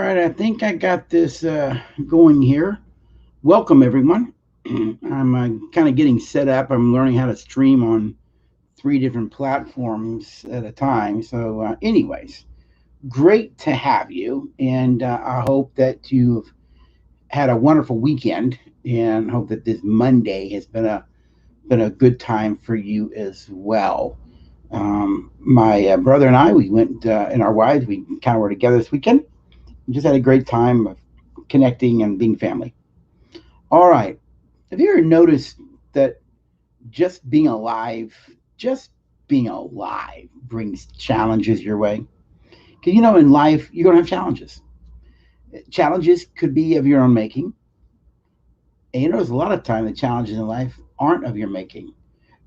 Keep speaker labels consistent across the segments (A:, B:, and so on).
A: right, I think I got this going here. Welcome, everyone. I'm kind of getting set up. I'm learning how to stream on three different platforms at a time. Anyways, great to have you, and I hope that you've had a wonderful weekend, and hope that this Monday has been a good time for you as well. My brother and I, we went and our wives, we kind of were together this weekend. Just had a great time of connecting and being family. All right. Have you ever noticed that just being alive, just being alive brings challenges your way? Because in life, you're going to have challenges. Challenges could be of your own making. And there's a lot of time the challenges in life aren't of your making.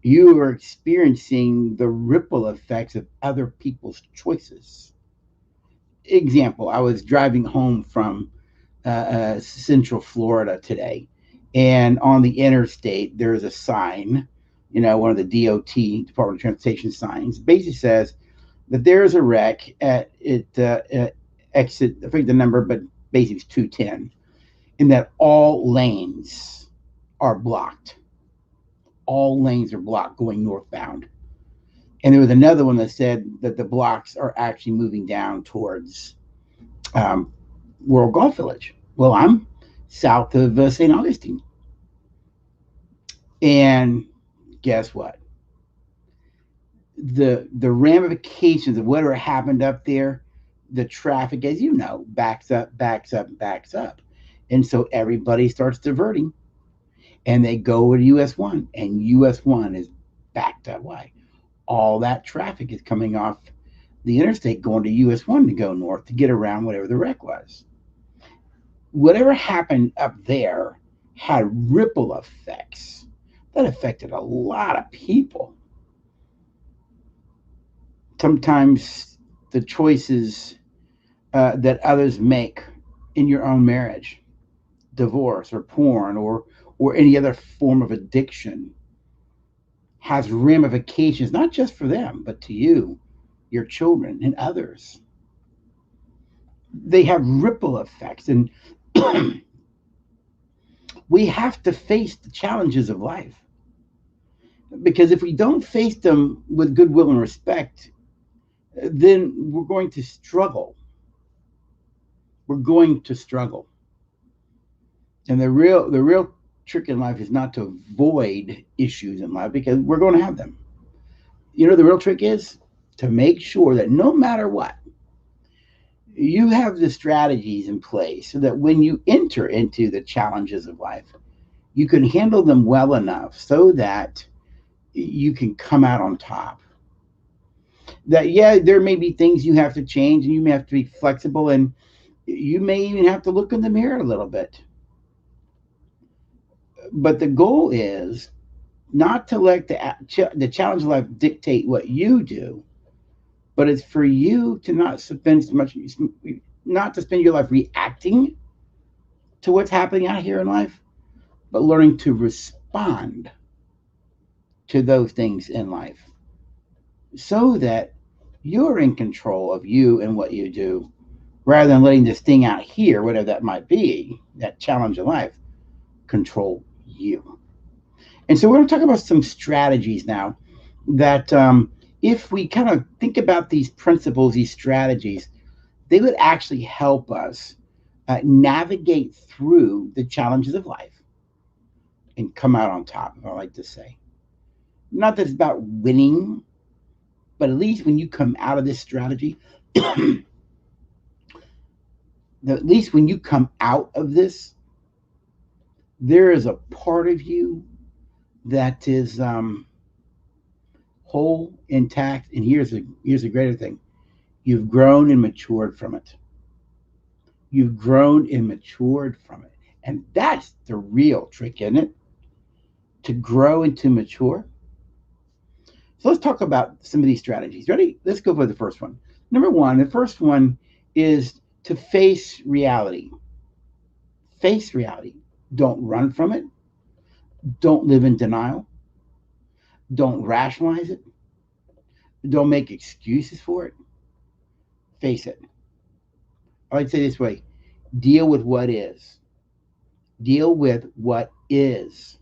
A: You are experiencing the ripple effects of other people's choices. Example, I was driving home from Central Florida today, and on the interstate there's a sign, one of the DOT Department of Transportation signs, basically says that there's a wreck at exit. I forget the number, but basically it's 210, and that all lanes are blocked. All lanes are blocked going northbound. And there was another one that said that the blocks are actually moving down towards um, World Golf Village. Well, I'm south of St. Augustine. And guess what? The ramifications of whatever happened up there, the traffic, as you know, backs up, backs up, backs up. And so everybody starts diverting and they go to US 1, and US 1 is backed up. Why? All that traffic is coming off the interstate going to US 1 to go north to get around whatever the wreck was. Whatever happened up there had ripple effects that affected a lot of people. Sometimes the choices that others make in your own marriage, divorce or porn or any other form of addiction, has ramifications not just for them but to you, your children, and others. They have ripple effects, and we have to face the challenges of life, because if we don't face them with goodwill and respect, then we're going to struggle. We're going to struggle. And the real trick in life is not to avoid issues in life, because we're going to have them. The real trick is to make sure that no matter what, you have the strategies in place so that when you enter into the challenges of life, you can handle them well enough so that you can come out on top. That, yeah, there may be things you have to change, and you may have to be flexible, and you may even have to look in the mirror a little bit. But the goal is not to let the challenge of life dictate what you do, but it's for you to not to spend your life reacting to what's happening out here in life, but learning to respond to those things in life so that you're in control of you and what you do, rather than letting this thing out here, whatever that might be, that challenge of life, control you. And so we're going to talk about some strategies now that, if we kind of think about these principles, these strategies, they would actually help us navigate through the challenges of life and come out on top, I like to say. Not that it's about winning, but at least when you come out of this strategy, at least when you come out of this, there is a part of you that is whole, intact, and here's a greater thing: you've grown and matured from it. You've grown and matured from it, and that's the real trick, isn't it? To grow and to mature. So let's talk about some of these strategies. Ready? Let's go for the first one. Number one, the first one is to face reality. Face reality. Don't run from it. Don't live in denial. Don't rationalize it. Don't make excuses for it. Face it. I like to say it this way: Deal with what is. Deal with what is.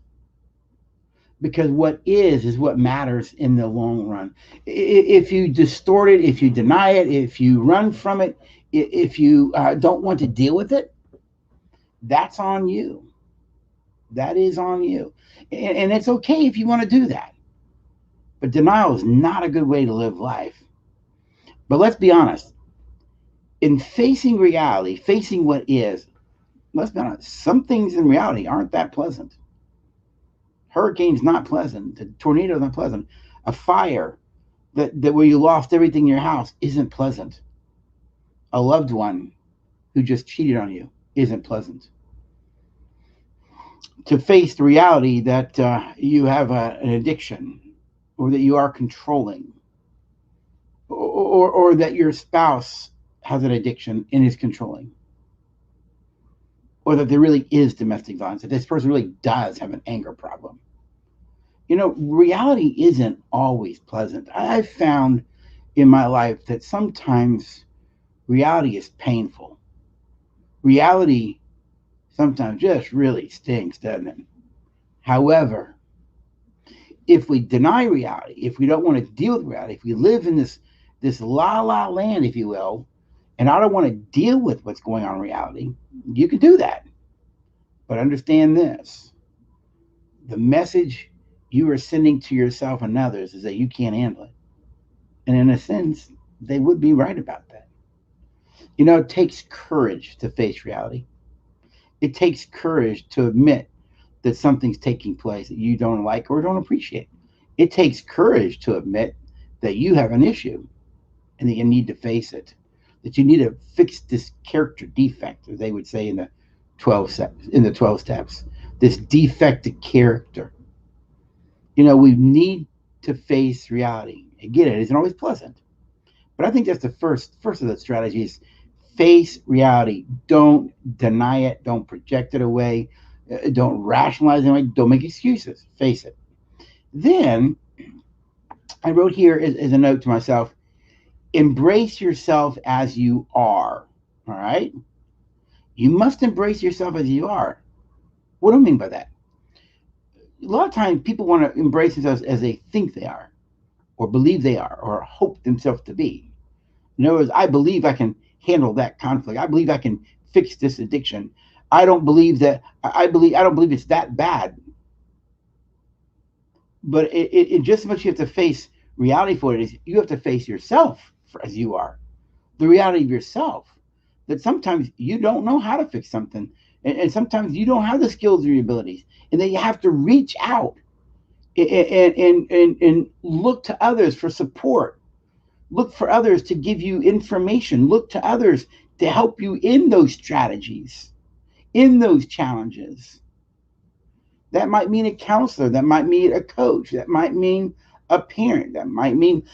A: Because what is what matters in the long run. If you distort it, if you deny it, if you run from it, if you don't want to deal with it, that's on you. That is on you. And it's okay if you want to do that. But denial is not a good way to live life. But let's be honest, in facing reality, facing what is, let's be honest, some things in reality aren't that pleasant. Hurricane's not pleasant. The tornado's not pleasant. A fire that where you lost everything in your house isn't pleasant. A loved one who just cheated on you isn't pleasant. To face the reality that you have an addiction, or that you are controlling, or that your spouse has an addiction and is controlling, or that there really is domestic violence, that this person really does have an anger problem. Reality isn't always pleasant. I've found in my life that sometimes reality is painful. Reality sometimes just really stinks, doesn't it? However, if we deny reality, if we don't want to deal with reality, if we live in this la la land, if you will, and I don't want to deal with what's going on in reality, you can do that. But understand this: the message you are sending to yourself and others is that you can't handle it. And in a sense, they would be right about that. It takes courage to face reality. It takes courage to admit that something's taking place that you don't like or don't appreciate. It takes courage to admit that you have an issue and that you need to face it, that you need to fix this character defect, as they would say in the 12 steps, this defective character. We need to face reality. Again, it isn't always pleasant, but I think that's the first of the strategies. Face reality. Don't deny it. Don't project it away. Don't rationalize it away. Don't make excuses. Face it. Then I wrote here as a note to myself: embrace yourself as you are. All right. You must embrace yourself as you are. What do I mean by that? A lot of times people want to embrace themselves as they think they are, or believe they are, or hope themselves to be. In other words, I believe I can handle that conflict. I believe I can fix this addiction. I don't believe it's that bad. But it just as much you have to face reality for it is you have to face yourself as you are. The reality of yourself. That sometimes you don't know how to fix something. And sometimes you don't have the skills or the abilities. And then you have to reach out and look to others for support. Look for others to give you information. Look to others to help you in those strategies, in those challenges. That might mean a counselor. That might mean a coach. That might mean a parent. That might mean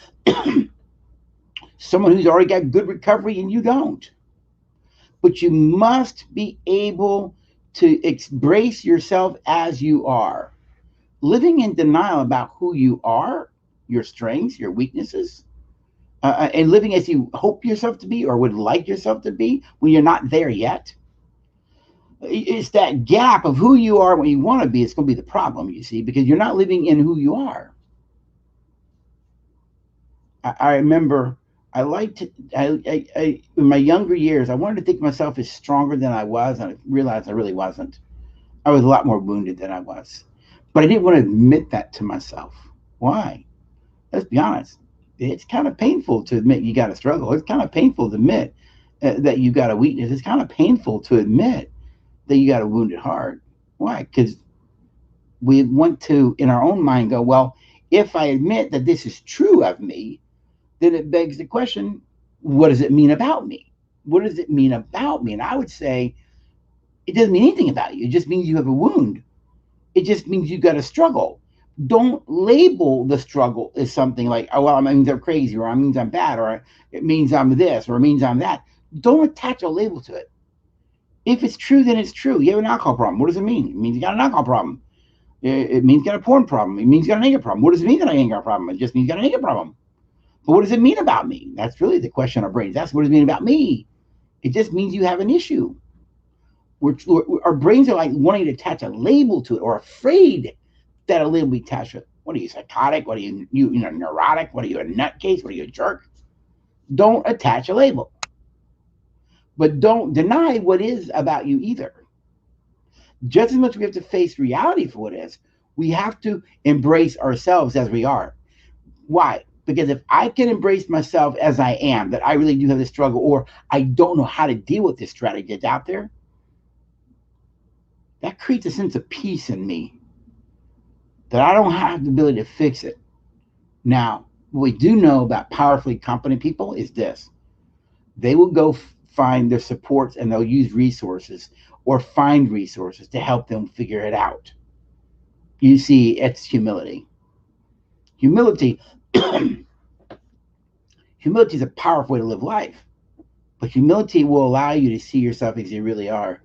A: someone who's already got good recovery and you don't. But you must be able to embrace yourself as you are. Living in denial about who you are, your strengths, your weaknesses, and living as you hope yourself to be or would like yourself to be when you're not there yet. It's that gap of who you are and what you want to be. It's going to be the problem, you see, because you're not living in who you are. I remember in my younger years, I wanted to think of myself as stronger than I was, and I realized I really wasn't. I was a lot more wounded than I was. But I didn't want to admit that to myself. Why? Let's be honest. It's kind of painful to admit you got a struggle. It's kind of painful to admit that you got a weakness. It's kind of painful to admit that you got a wounded heart. Why? Because we want to, in our own mind, go, well, if I admit that this is true of me, then it begs the question, what does it mean about me? What does it mean about me? And I would say, it doesn't mean anything about you. It just means you have a wound. It just means you got a struggle. Don't label the struggle as something like, oh, well, it means I'm crazy, or it means I'm bad, or it means I'm this, or it means I'm that. Don't attach a label to it. If it's true, then it's true. You have an alcohol problem. What does it mean? It means you got an alcohol problem. It means you got a porn problem. It means you got an anger problem. What does it mean that I anger problem? It just means you got an anger problem. But what does it mean about me? That's really the question our brains ask. What does it mean about me? It just means you have an issue. Our brains are like wanting to attach a label to it, or afraid that a label be attached to it. What are you, psychotic? What are you neurotic? What are you, a nutcase? What are you, a jerk? Don't attach a label. But don't deny what is about you either. Just as much we have to face reality for what it is, we have to embrace ourselves as we are. Why? Because if I can embrace myself as I am, that I really do have this struggle, or I don't know how to deal with this strategy that's out there, that creates a sense of peace in me that I don't have the ability to fix it. Now, what we do know about powerfully competent people is this: they will go find their supports, and they'll use resources or find resources to help them figure it out. You see, it's humility. Humility, humility is a powerful way to live life, but humility will allow you to see yourself as you really are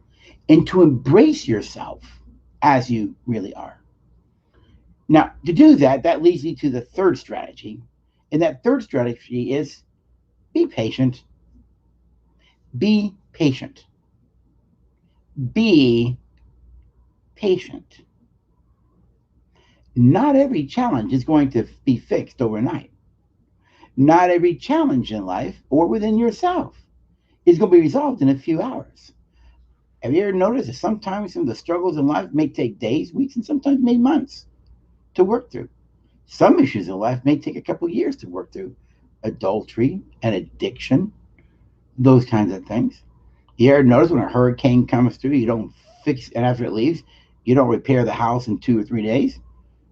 A: and to embrace yourself as you really are. Now, to do that, that leads me to the third strategy. And that third strategy is be patient. Be patient. Be patient. Not every challenge is going to be fixed overnight. Not every challenge in life or within yourself is going to be resolved in a few hours. Have you ever noticed that sometimes some of the struggles in life may take days, weeks, and sometimes maybe months to work through? Some issues in life may take a couple of years to work through. Adultery and addiction, those kinds of things. You ever notice when a hurricane comes through, you don't fix, and after it leaves, you don't repair the house in 2 or 3 days?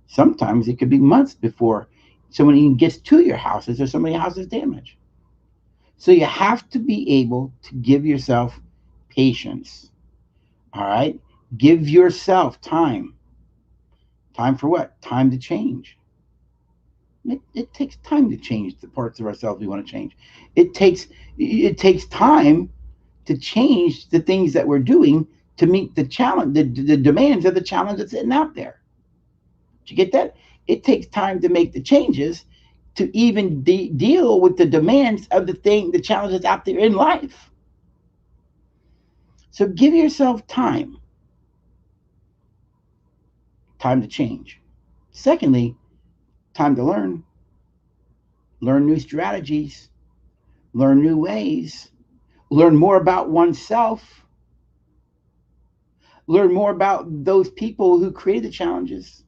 A: Sometimes it could be months before someone even gets to your houses or somebody's house is damaged. So you have to be able to give yourself patience. All right? Give yourself time. Time for what? Time to change. It takes time to change the parts of ourselves we want to change. It takes time to change the things that we're doing to meet the challenge, the demands of the challenge that's sitting out there. Did you get that? It takes time to make the changes to even deal with the demands of the challenges out there in life. So give yourself time to change. Secondly, time to learn new strategies, learn new ways, learn more about oneself, learn more about those people who created the challenges,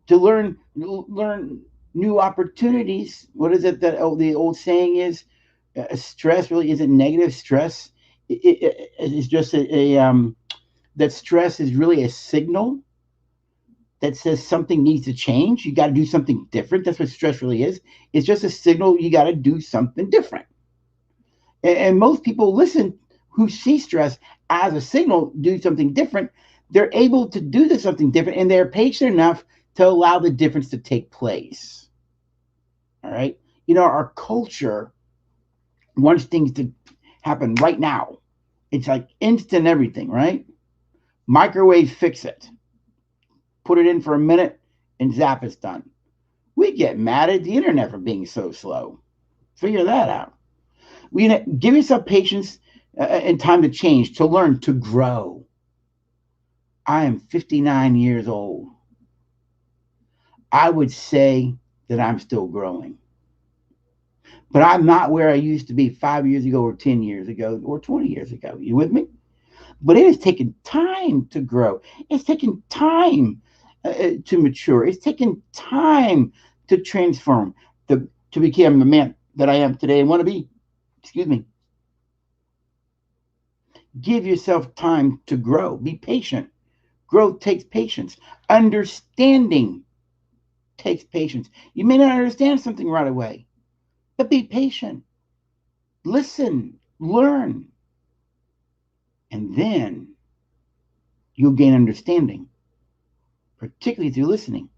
A: to learn new opportunities. What is it that the old saying is? Stress really isn't negative. Stress is just that stress is really a signal that says something needs to change. You got to do something different. That's what stress really is. It's just a signal you got to do something different. And most people who see stress as a signal, do something different. They're able to do something different, and they're patient enough to allow the difference to take place. All right. Our culture wants things to happen right now. It's like instant everything, right? Microwave, fix it. Put it in for a minute and zap, it's done. We get mad at the internet for being so slow. Figure that out. Give yourself patience and time to change, to learn, to grow. I am 59 years old. I would say that I'm still growing. But I'm not where I used to be 5 years ago or 10 years ago or 20 years ago. You with me? But it has taken time to grow. It's taken time to mature. It's taken time to transform, to become the man that I am today and want to be. Excuse me. Give yourself time to grow. Be patient. Growth takes patience. Understanding takes patience. You may not understand something right away, but be patient. Listen, learn, and then you'll gain understanding, particularly through listening.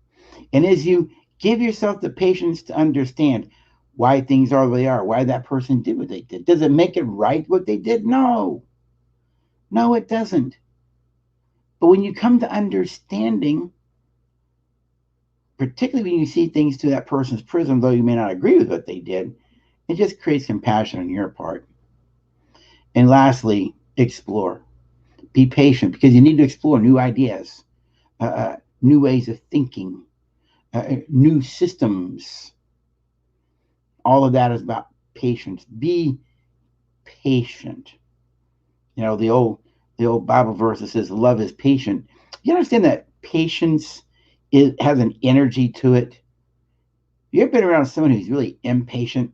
A: And as you give yourself the patience to understand why things are the way they are, why that person did what they did, does it make it right what they did? No. No, it doesn't. But when you come to understanding, particularly when you see things through that person's prism, though you may not agree with what they did, it just creates compassion on your part. And lastly, explore. Be patient because you need to explore new ideas, new ways of thinking, new systems. All of that is about patience. Be patient. You know, the old Bible verse that says love is patient. You understand that patience has an energy to it. You ever been around someone who's really impatient,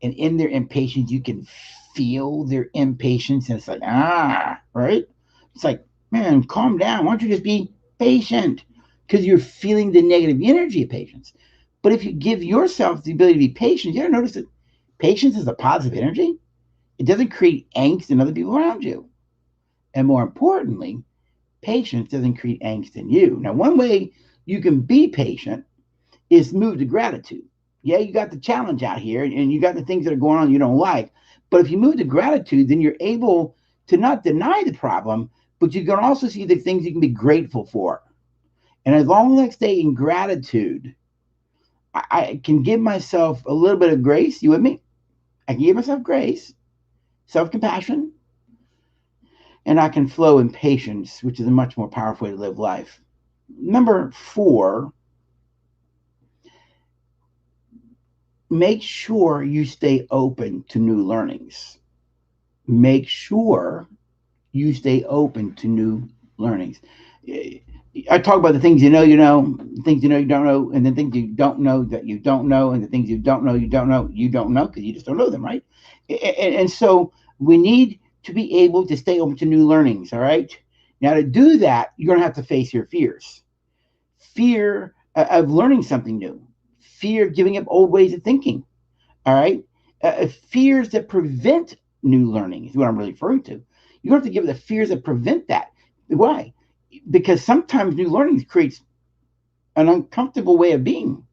A: and in their impatience you can feel their impatience, and it's like, right? It's like, man, calm down. Why don't you just be patient? Because you're feeling the negative energy of patience. But if you give yourself the ability to be patient, you ever notice that patience is a positive energy? It doesn't create angst in other people around you. And more importantly, patience doesn't create angst in you. Now, one way you can be patient is move to gratitude. Yeah, you got the challenge out here and you got the things that are going on you don't like. But if you move to gratitude, then you're able to not deny the problem, but you can also see the things you can be grateful for. And as long as I stay in gratitude, I can give myself a little bit of grace. You with me? I can give myself grace, self compassion, and I can flow in patience, which is a much more powerful way to live life. Number 4, make sure you stay open to new learnings. Make sure you stay open to new learnings. I talk about the things things you don't know, and the things you don't know that you don't know, and the things you don't know, you don't know because you just don't know them, right? And so we need to be able to stay open to new learnings, all right? Now, to do that, you're going to have to face your fears. Fear of learning something new, fear of giving up old ways of thinking, all right? Fears that prevent new learning is what I'm really referring to. You have to give the fears that prevent that. Why? Because sometimes new learning creates an uncomfortable way of being.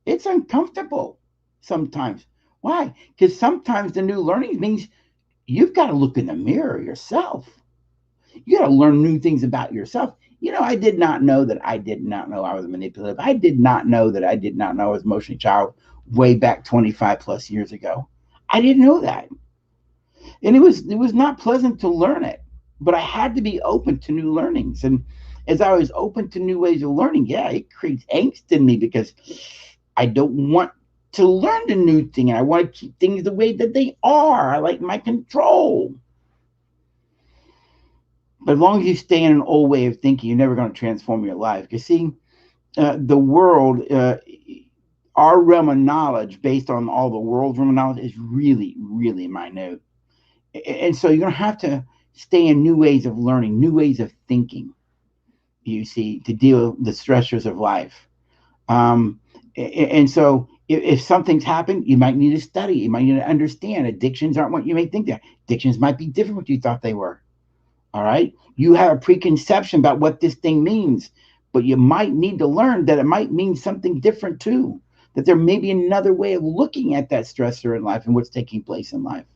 A: It's uncomfortable sometimes. Why? Because sometimes the new learning means you've got to look in the mirror yourself. You got to learn new things about yourself. I did not know that I did not know I was manipulative. I did not know that I did not know I was emotionally child way back 25 plus years ago. I didn't know that. And it was not pleasant to learn it, but I had to be open to new learnings. And as I was open to new ways of learning, yeah, it creates angst in me because I don't want to learn the new thing, and I want to keep things the way that they are. I like my control. But as long as you stay in an old way of thinking, you're never going to transform your life. You see, the world, our realm of knowledge, based on all the world's realm of knowledge, is really, really minute. And so you're going to have to stay in new ways of learning, new ways of thinking, you see, to deal with the stressors of life. And so if something's happened, you might need to study. You might need to understand. Addictions aren't what you may think they are. Addictions might be different what you thought they were. All right. You have a preconception about what this thing means, but you might need to learn that it might mean something different too. That there may be another way of looking at that stressor in life and what's taking place in life.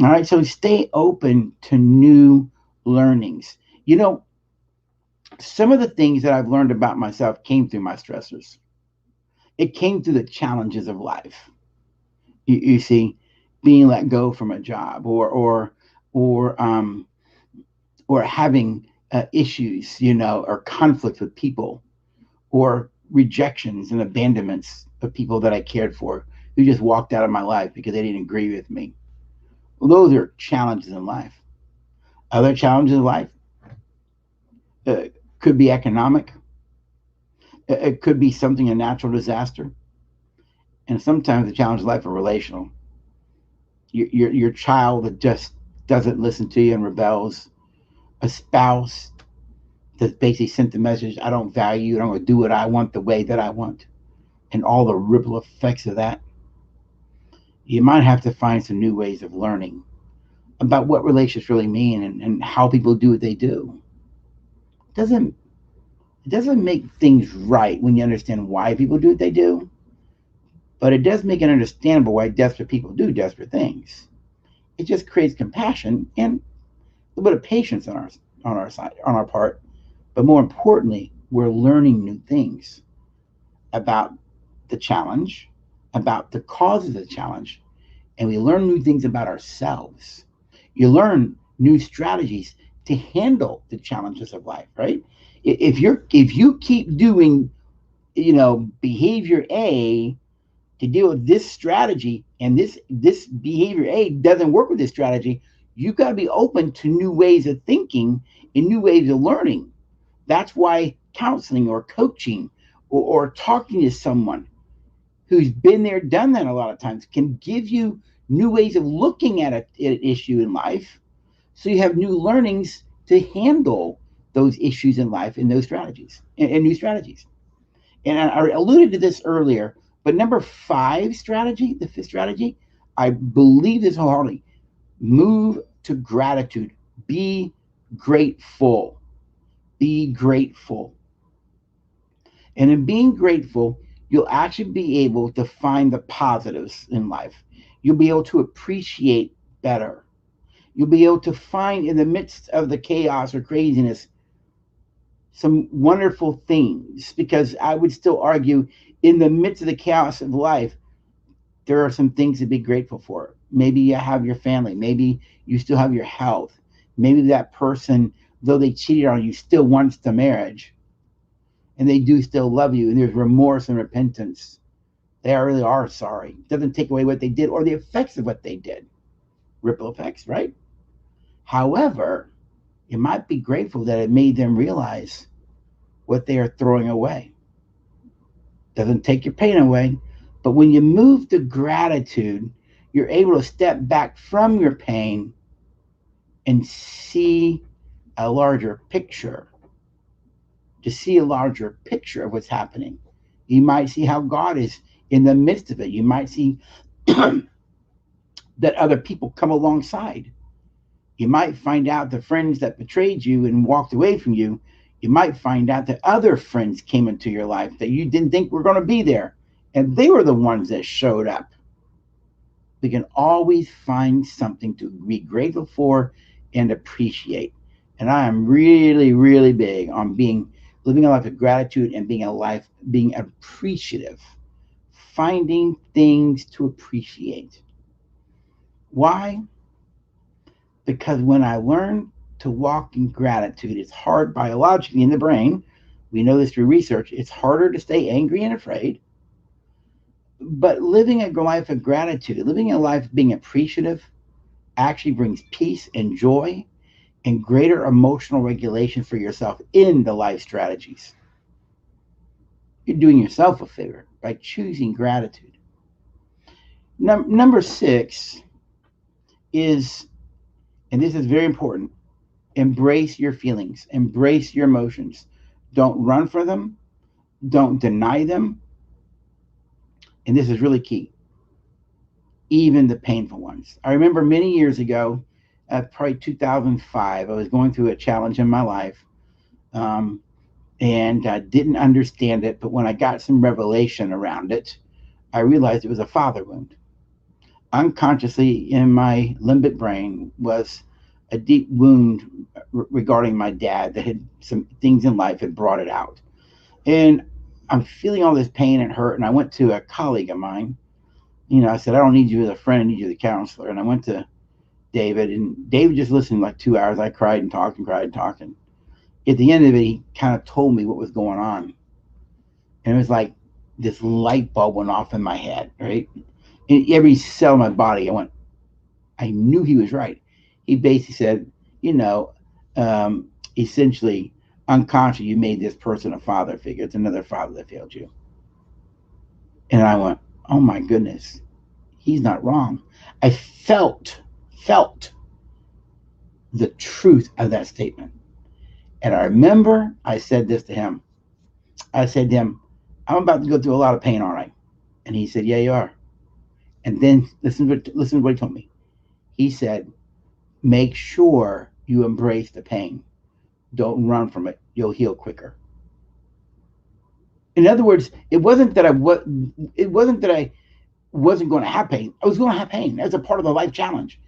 A: All right. So stay open to new learnings. Some of the things that I've learned about myself came through my stressors. It came through the challenges of life. You see, being let go from a job, or or having issues, or conflicts with people, or rejections and abandonments of people that I cared for who just walked out of my life because they didn't agree with me. Well, those are challenges in life. Other challenges in life uh, could be economic. It could be something, a natural disaster. And sometimes the challenges of life are relational. Your child that just doesn't listen to you and rebels, a spouse that basically sent the message, I don't value you, I'm going to do what I want the way that I want, and all the ripple effects of that. You might have to find some new ways of learning about what relationships really mean, and how people do what they do. Doesn't it doesn't make things right when you understand why people do what they do, but it does make it understandable why desperate people do desperate things. It just creates compassion and a bit of patience on our side, on our part. But more importantly, we're learning new things about the challenge, about the causes of the challenge, and we learn new things about ourselves. You learn new strategies to handle the challenges of life, right? If you keep doing, behavior A to deal with this strategy, and this behavior A doesn't work with this strategy, you've got to be open to new ways of thinking and new ways of learning. That's why counseling or coaching or talking to someone who's been there, done that a lot of times can give you new ways of looking at an issue in life. So you have new learnings to handle those issues in life and those strategies and new strategies. And I alluded to this earlier, but number 5 strategy, the 5th strategy, I believe this wholeheartedly. Move to gratitude. Be grateful. Be grateful. And in being grateful, you'll actually be able to find the positives in life. You'll be able to appreciate better. You'll be able to find in the midst of the chaos or craziness some wonderful things, because I would still argue in the midst of the chaos of life, there are some things to be grateful for. Maybe you have your family. Maybe you still have your health. Maybe that person, though they cheated on you, still wants the marriage and they do still love you, and there's remorse and repentance. They really are sorry. It doesn't take away what they did or the effects of what they did. Ripple effects, right? However, you might be grateful that it made them realize what they are throwing away. Doesn't take your pain away, but when you move to gratitude, you're able to step back from your pain and see a larger picture. To see a larger picture of what's happening. You might see how God is in the midst of it. You might see that other people come alongside. You might find out the friends that betrayed you and walked away from you. You might find out that other friends came into your life that you didn't think were going to be there, and they were the ones that showed up. We can always find something to be grateful for and appreciate. And I am really, really big on living a life of gratitude and being appreciative, finding things to appreciate. Why? Because when I learn to walk in gratitude, it's hard biologically in the brain. We know this through research. It's harder to stay angry and afraid. But living a life of gratitude, living a life being appreciative, actually brings peace and joy and greater emotional regulation for yourself in the life strategies. You're doing yourself a favor by choosing gratitude. Number 6 is, and this is very important, embrace your feelings, embrace your emotions. Don't run for them, don't deny them. And this is really key, even the painful ones. I remember many years ago, probably 2005, I was going through a challenge in my life. And I didn't understand it, but when I got some revelation around it, I realized it was a father wound. Unconsciously in my limbic brain was a deep wound regarding my dad that had some things in life had brought it out. And I'm feeling all this pain and hurt. And I went to a colleague of mine. I said, I don't need you as a friend, I need you as a counselor. And I went to David, and David just listened like 2 hours. I cried and talked and cried and talked. And at the end of it, he kind of told me what was going on. And it was like this light bulb went off in my head, right? In every cell in my body, I knew he was right. He basically said, essentially, unconsciously, you made this person a father figure. It's another father that failed you. And I went, oh my goodness, he's not wrong. I felt the truth of that statement. And I remember I said this to him. I said to him, I'm about to go through a lot of pain, aren't I? And he said, yeah, you are. And then listen to what he told me. He said, make sure you embrace the pain. Don't run from it. You'll heal quicker. In other words, it wasn't that I wasn't going to have pain. I was going to have pain. That's a part of the life challenge.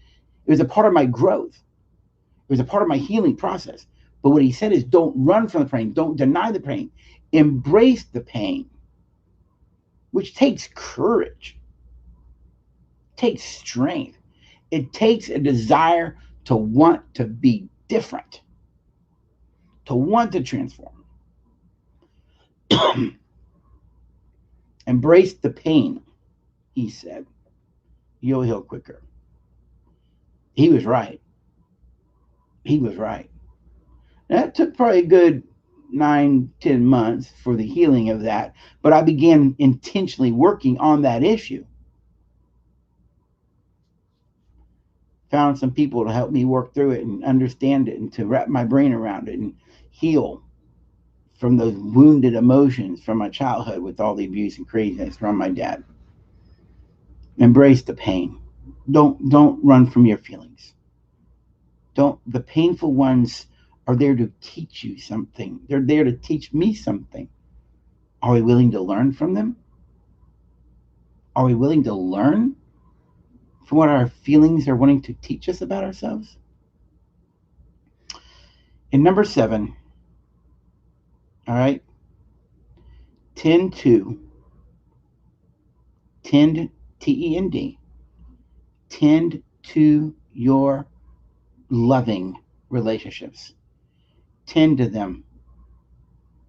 A: It was a part of my growth. It was a part of my healing process. But what he said is, don't run from the pain. Don't deny the pain. Embrace the pain, which takes courage, takes strength. It takes a desire to want to be different, to want to transform. Embrace the pain, he said. You'll heal quicker. He was right. He was right. That took probably a good 9, 10 months for the healing of that, but I began intentionally working on that issue. Found some people to help me work through it and understand it and to wrap my brain around it and heal from those wounded emotions from my childhood with all the abuse and craziness from my dad. Embrace the pain. Don't run from your feelings. Don't The painful ones are there to teach you something. They're there to teach me something. Are we willing to learn from them? Are we willing to learn from what our feelings are wanting to teach us about ourselves? And number 7, all right, tend, T-E-N-D, tend to your loving relationships. Tend to them,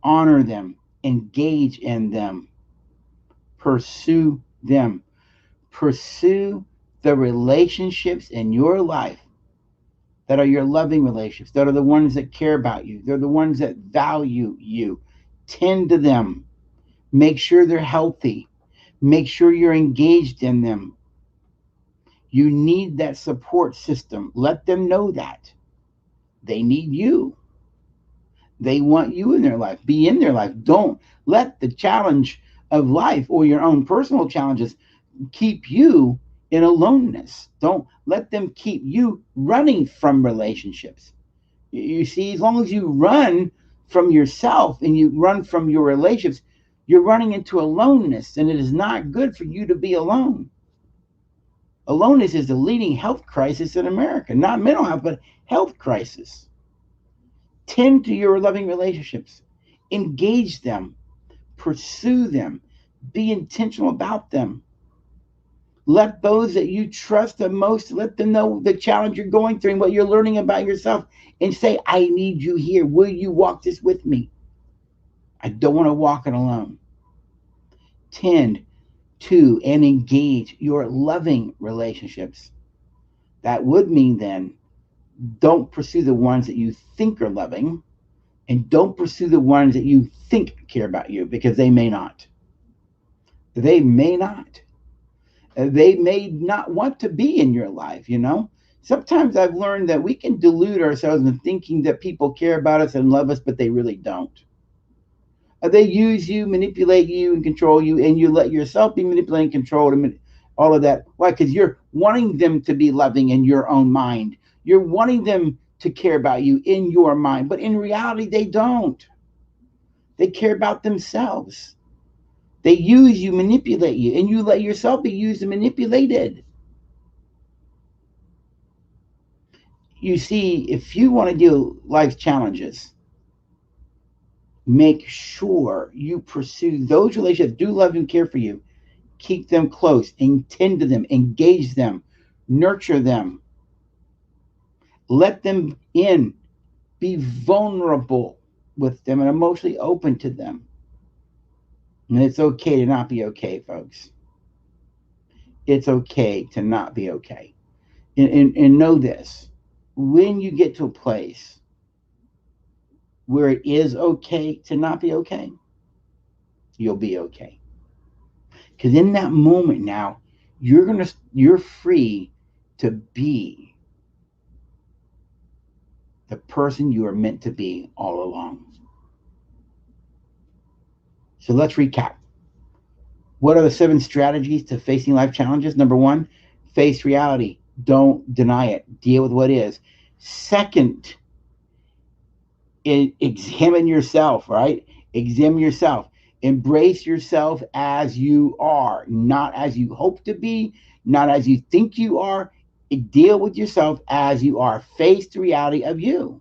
A: honor them, engage in them, pursue them. Pursue the relationships in your life that are your loving relationships, that are the ones that care about you. They're the ones that value you. Tend to them. Make sure they're healthy. Make sure you're engaged in them. You need that support system. Let them know that. They need you. They want you in their life. Be in their life. Don't let the challenge of life or your own personal challenges keep you in aloneness. Don't let them keep you running from relationships. You see, as long as you run from yourself and you run from your relationships, you're running into aloneness, and it is not good for you to be alone. Aloneness is the leading health crisis in America, not mental health, but health crisis. Tend to your loving relationships. Engage them. Pursue them. Be intentional about them. Let those that you trust the most, let them know the challenge you're going through and what you're learning about yourself, and say, I need you here. Will you walk this with me? I don't want to walk it alone. Tend to and engage your loving relationships. That would mean then, don't pursue the ones that you think are loving, and don't pursue the ones that you think care about you, because they may not. They may not. They may not want to be in your life, Sometimes I've learned that we can delude ourselves in thinking that people care about us and love us, but they really don't. They use you, manipulate you, and control you, and you let yourself be manipulated and controlled, and all of that. Why? Because you're wanting them to be loving in your own mind. You're wanting them to care about you in your mind, but in reality, they don't. They care about themselves. They use you, manipulate you, and you let yourself be used and manipulated. You see, if you want to deal with life's challenges, make sure you pursue those relationships that do love and care for you. Keep them close, and tend to them, engage them, nurture them. Let them in. Be vulnerable with them and emotionally open to them. And it's okay to not be okay, folks. It's okay to not be okay. And know this. When you get to a place where it is okay to not be okay, you'll be okay. Because in that moment now, you're free to be the person you are meant to be all along. So let's recap. What are the 7 strategies to facing life challenges? Number 1, face reality. Don't deny it. Deal with what is. Second, examine yourself, right? Examine yourself. Embrace yourself as you are, not as you hope to be, not as you think you are. Deal with yourself as you are. Face the reality of you.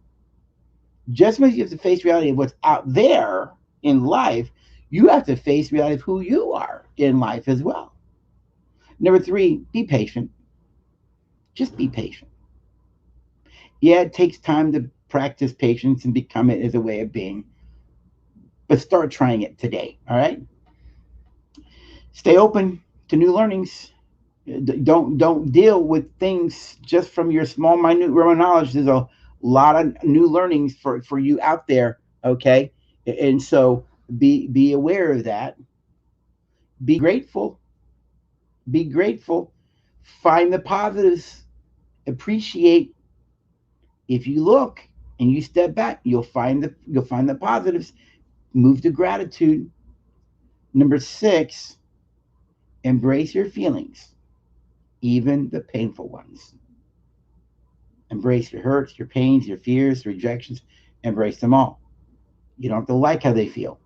A: Just as you have to face reality of what's out there in life, you have to face reality of who you are in life as well. Number 3, be patient. Just be patient. Yeah, it takes time to practice patience and become it as a way of being, but start trying it today. All right. Stay open to new learnings. Don't deal with things just from your small, minute realm of knowledge. There's a lot of new learnings for you out there. Okay, and so be aware of that. Be grateful. Be grateful. Find the positives. Appreciate. If you look and you step back, you'll find the positives. Move to gratitude. Number 6, embrace your feelings, even the painful ones. Embrace your hurts, your pains, your fears, rejections. Embrace them all. You don't have to like how they feel,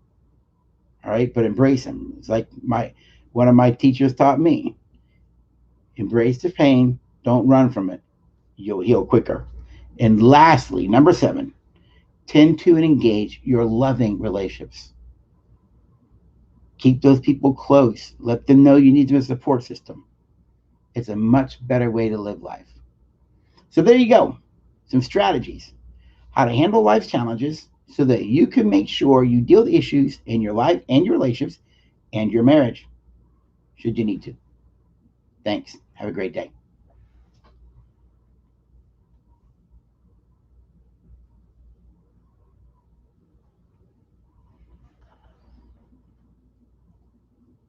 A: all right? But embrace them. It's like one of my teachers taught me: embrace the pain, don't run from it. You'll heal quicker. And lastly, number 7, tend to and engage your loving relationships. Keep those people close. Let them know you need them as a support system. It's a much better way to live life. So there you go. Some strategies: how to handle life's challenges so that you can make sure you deal with issues in your life and your relationships and your marriage, should you need to. Thanks. Have a great day.